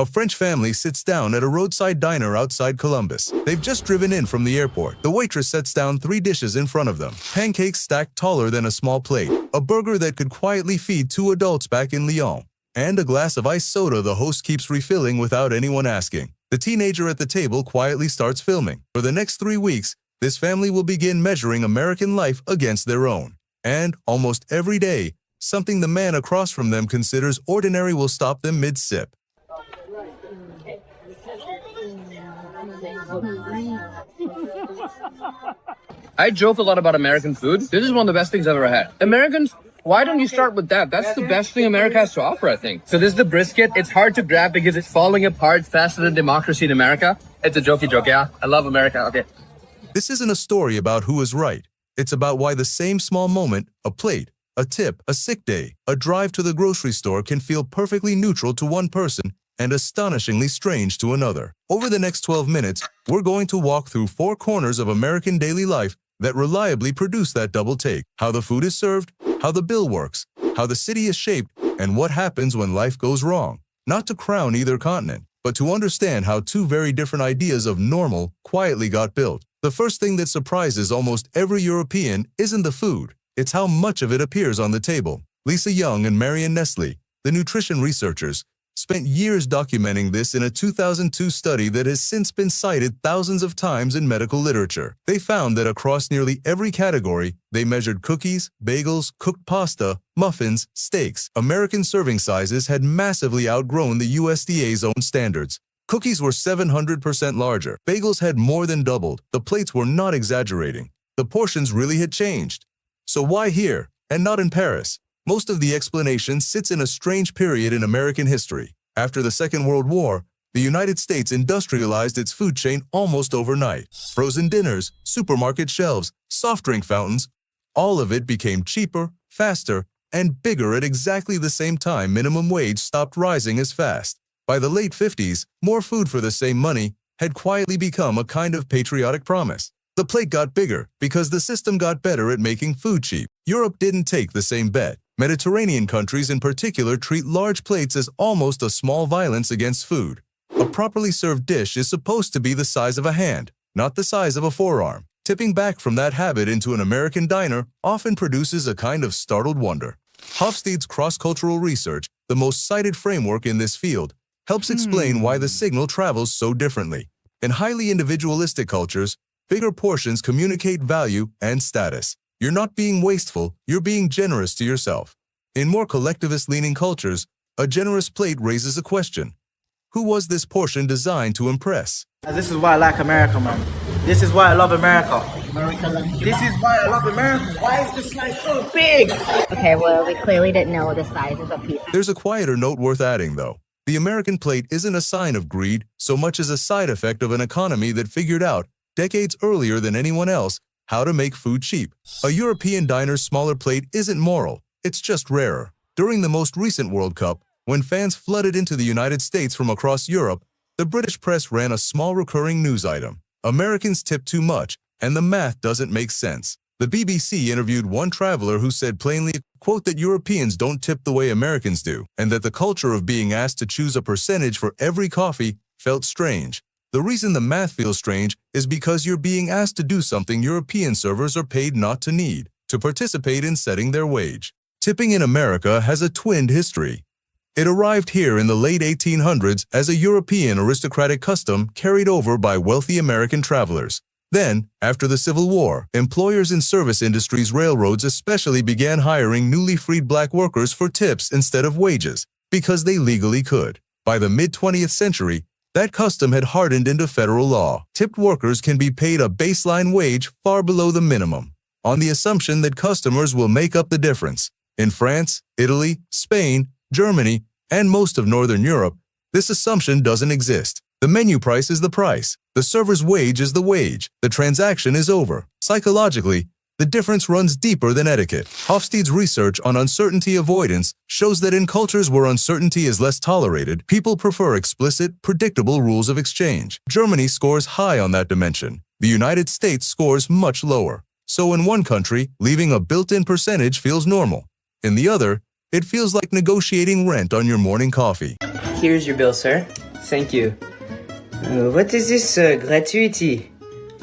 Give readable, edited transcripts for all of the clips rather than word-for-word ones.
A French family sits down at a roadside diner outside Columbus. They've just driven in from the airport. The waitress sets down 3 dishes in front of them. Pancakes stacked taller than a small plate. A burger that could quietly feed 2 adults back in Lyon. And a glass of iced soda the host keeps refilling without anyone asking. The teenager at the table quietly starts filming. For the next 3 weeks, this family will begin measuring American life against their own. And, almost every day, something the man across from them considers ordinary will stop them mid-sip. I joke a lot about American food. This is one of the best things I've ever had. Americans, why don't you start with that? That's the best thing America has to offer, I think. So this is the brisket. It's hard to grab because it's falling apart faster than democracy in America. It's a jokey joke, yeah. I love America, okay. This isn't a story about who is right. It's about why the same small moment, a plate, a tip, a sick day, a drive to the grocery store can feel perfectly neutral to one person and astonishingly strange to another. Over the next 12 minutes, we're going to walk through 4 corners of American daily life that reliably produce that double take. How the food is served, how the bill works, how the city is shaped, and what happens when life goes wrong. Not to crown either continent, but to understand how 2 very different ideas of normal quietly got built. The first thing that surprises almost every European isn't the food, it's how much of it appears on the table. Lisa Young and Marion Nestle, the nutrition researchers, spent years documenting this in a 2002 study that has since been cited thousands of times in medical literature. They found that across nearly every category, they measured cookies, bagels, cooked pasta, muffins, steaks. American serving sizes had massively outgrown the USDA's own standards. Cookies were 700% larger. Bagels had more than doubled. The plates were not exaggerating. The portions really had changed. So why here, and not in Paris? Most of the explanation sits in a strange period in American history. After the Second World War, the United States industrialized its food chain almost overnight. Frozen dinners, supermarket shelves, soft drink fountains, all of it became cheaper, faster, and bigger at exactly the same time minimum wage stopped rising as fast. By the late 50s, more food for the same money had quietly become a kind of patriotic promise. The plate got bigger because the system got better at making food cheap. Europe didn't take the same bet. Mediterranean countries in particular treat large plates as almost a small violence against food. A properly served dish is supposed to be the size of a hand, not the size of a forearm. Tipping back from that habit into an American diner often produces a kind of startled wonder. Hofstede's cross-cultural research, the most cited framework in this field, helps explain why the signal travels so differently. In highly individualistic cultures, bigger portions communicate value and status. You're not being wasteful, you're being generous to yourself. In more collectivist-leaning cultures, a generous plate raises a question. Who was this portion designed to impress? This is why I like America, man. This is why I love America. This is why I love America. Why is this slice so big? Okay, well, we clearly didn't know the size of a pizza. There's a quieter note worth adding, though. The American plate isn't a sign of greed so much as a side effect of an economy that figured out, decades earlier than anyone else, how to make food cheap. A European diner's smaller plate isn't moral, it's just rarer. During the most recent World Cup, when fans flooded into the United States from across Europe, the British press ran a small recurring news item. Americans tip too much, and the math doesn't make sense. The BBC interviewed one traveler who said plainly, quote, that Europeans don't tip the way Americans do, and that the culture of being asked to choose a percentage for every coffee felt strange. The reason the math feels strange is because you're being asked to do something European servers are paid not to need, to participate in setting their wage. Tipping in America has a twinned history. It arrived here in the late 1800s as a European aristocratic custom carried over by wealthy American travelers. Then, after the Civil War, employers in service industries, railroads especially, began hiring newly freed black workers for tips instead of wages, because they legally could. By the mid-20th century, that custom had hardened into federal law. Tipped workers can be paid a baseline wage far below the minimum, on the assumption that customers will make up the difference. In France, Italy, Spain, Germany, and most of Northern Europe, this assumption doesn't exist. The menu price is the price. The server's wage is the wage. The transaction is over. Psychologically, the difference runs deeper than etiquette. Hofstede's research on uncertainty avoidance shows that in cultures where uncertainty is less tolerated, people prefer explicit, predictable rules of exchange. Germany scores high on that dimension. The United States scores much lower. So in one country, leaving a built-in percentage feels normal. In the other, it feels like negotiating rent on your morning coffee. Here's your bill, sir. Thank you. What is this gratuity?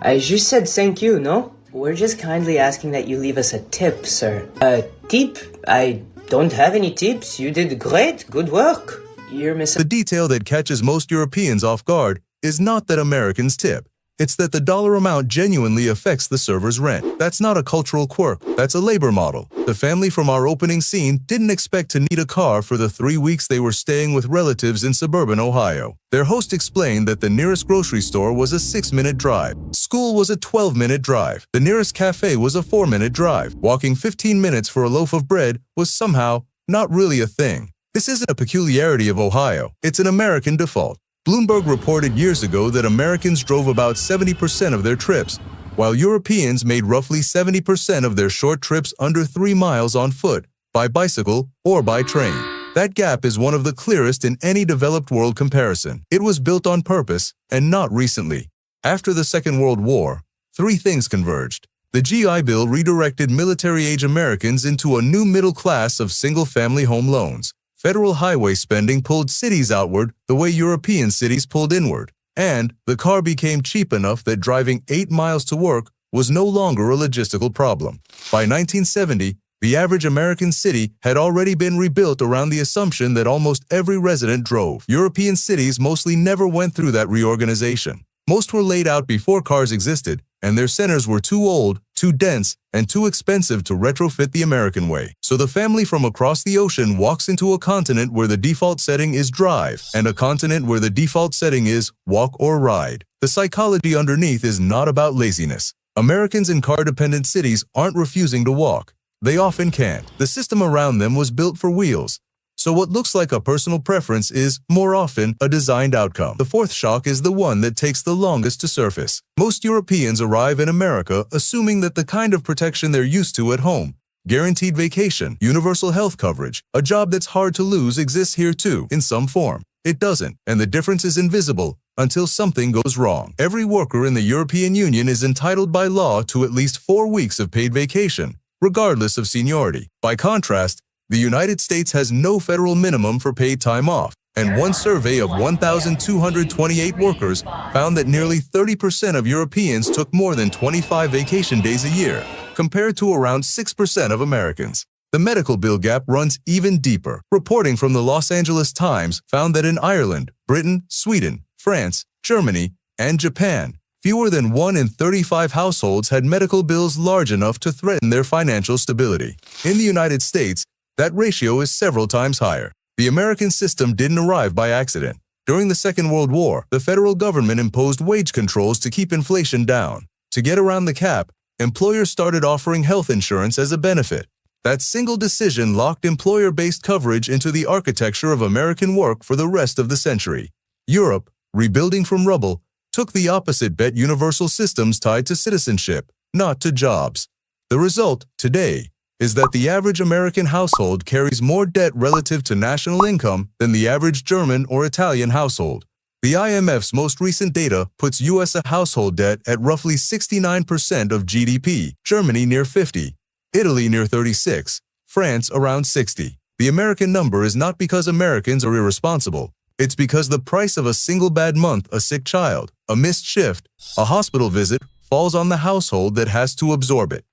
I just said thank you, no? We're just kindly asking that you leave us a tip, sir. A tip? I don't have any tips. You did great. Good work. You're missing. The detail that catches most Europeans off guard is not that Americans tip. It's that the dollar amount genuinely affects the server's rent. That's not a cultural quirk, that's a labor model. The family from our opening scene didn't expect to need a car for the 3 weeks they were staying with relatives in suburban Ohio. Their host explained that the nearest grocery store was a 6-minute drive. School was a 12-minute drive. The nearest cafe was a 4-minute drive. Walking 15 minutes for a loaf of bread was somehow not really a thing. This isn't a peculiarity of Ohio, it's an American default. Bloomberg reported years ago that Americans drove about 70% of their trips, while Europeans made roughly 70% of their short trips under 3 miles on foot, by bicycle, or by train. That gap is one of the clearest in any developed world comparison. It was built on purpose, and not recently. After the Second World War, 3 things converged. The GI Bill redirected military-age Americans into a new middle class of single-family home loans. Federal highway spending pulled cities outward the way European cities pulled inward. And the car became cheap enough that driving 8 miles to work was no longer a logistical problem. By 1970, the average American city had already been rebuilt around the assumption that almost every resident drove. European cities mostly never went through that reorganization. Most were laid out before cars existed, and their centers were too old, too dense, and too expensive to retrofit the American way. So the family from across the ocean walks into a continent where the default setting is drive, and a continent where the default setting is walk or ride. The psychology underneath is not about laziness. Americans in car-dependent cities aren't refusing to walk. They often can't. The system around them was built for wheels. So what looks like a personal preference is, more often, a designed outcome. The fourth shock is the one that takes the longest to surface. Most Europeans arrive in America assuming that the kind of protection they're used to at home, guaranteed vacation, universal health coverage, a job that's hard to lose exists here too, in some form. It doesn't, and the difference is invisible until something goes wrong. Every worker in the European Union is entitled by law to at least 4 weeks of paid vacation, regardless of seniority. By contrast, the United States has no federal minimum for paid time off, and one survey of 1,228 workers found that nearly 30% of Europeans took more than 25 vacation days a year, compared to around 6% of Americans. The medical bill gap runs even deeper. Reporting from the Los Angeles Times found that in Ireland, Britain, Sweden, France, Germany, and Japan, fewer than 1 in 35 households had medical bills large enough to threaten their financial stability. In the United States, that ratio is several times higher. The American system didn't arrive by accident. During the Second World War, the federal government imposed wage controls to keep inflation down. To get around the cap, employers started offering health insurance as a benefit. That single decision locked employer-based coverage into the architecture of American work for the rest of the century. Europe, rebuilding from rubble, took the opposite bet: universal systems tied to citizenship, not to jobs. The result, today, is that the average American household carries more debt relative to national income than the average German or Italian household. The IMF's most recent data puts U.S. household debt at roughly 69% of GDP, Germany near 50%, Italy near 36%, France around 60%. The American number is not because Americans are irresponsible. It's because the price of a single bad month, a sick child, a missed shift, a hospital visit, falls on the household that has to absorb it.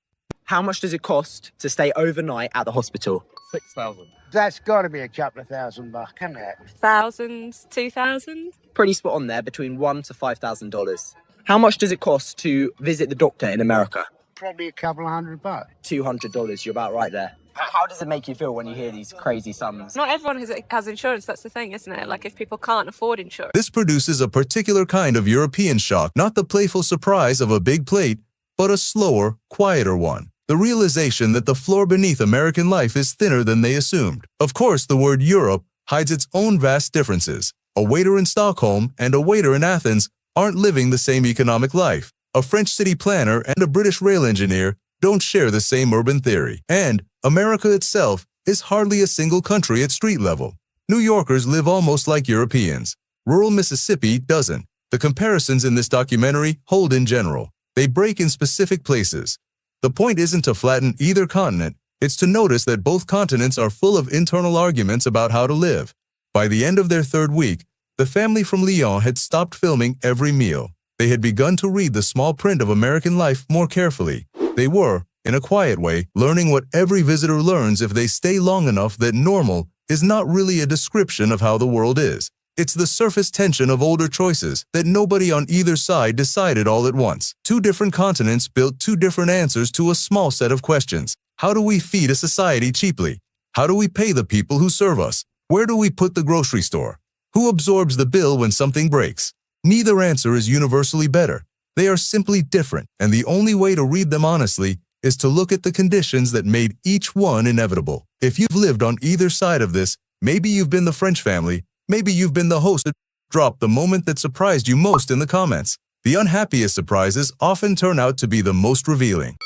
How much does it cost to stay overnight at the hospital? 6,000. That's got to be a couple of $1,000, can't it? Thousands, 2,000. Pretty spot on there, between $1,000 to $5,000. How much does it cost to visit the doctor in America? Probably a couple of $100. $200, you're about right there. How does it make you feel when you hear these crazy sums? Not everyone has insurance, that's the thing, isn't it? Like, if people can't afford insurance. This produces a particular kind of European shock, not the playful surprise of a big plate, but a slower, quieter one. The realization that the floor beneath American life is thinner than they assumed. Of course, the word Europe hides its own vast differences. A waiter in Stockholm and a waiter in Athens aren't living the same economic life. A French city planner and a British rail engineer don't share the same urban theory. And America itself is hardly a single country at street level. New Yorkers live almost like Europeans. Rural Mississippi doesn't. The comparisons in this documentary hold in general. They break in specific places. The point isn't to flatten either continent, it's to notice that both continents are full of internal arguments about how to live. By the end of their 3rd week, The family from Lyon had stopped filming every meal. They had begun to read the small print of American life more carefully. They were, in a quiet way, learning what every visitor learns if they stay long enough, that normal is not really a description of how the world is. It's the surface tension of older choices that nobody on either side decided all at once. Two different continents built two different answers to a small set of questions. How do we feed a society cheaply? How do we pay the people who serve us? Where do we put the grocery store? Who absorbs the bill when something breaks? Neither answer is universally better. They are simply different, and the only way to read them honestly is to look at the conditions that made each one inevitable. If you've lived on either side of this, maybe you've been the French family, maybe you've been the host. Drop the moment that surprised you most in the comments. The unhappiest surprises often turn out to be the most revealing.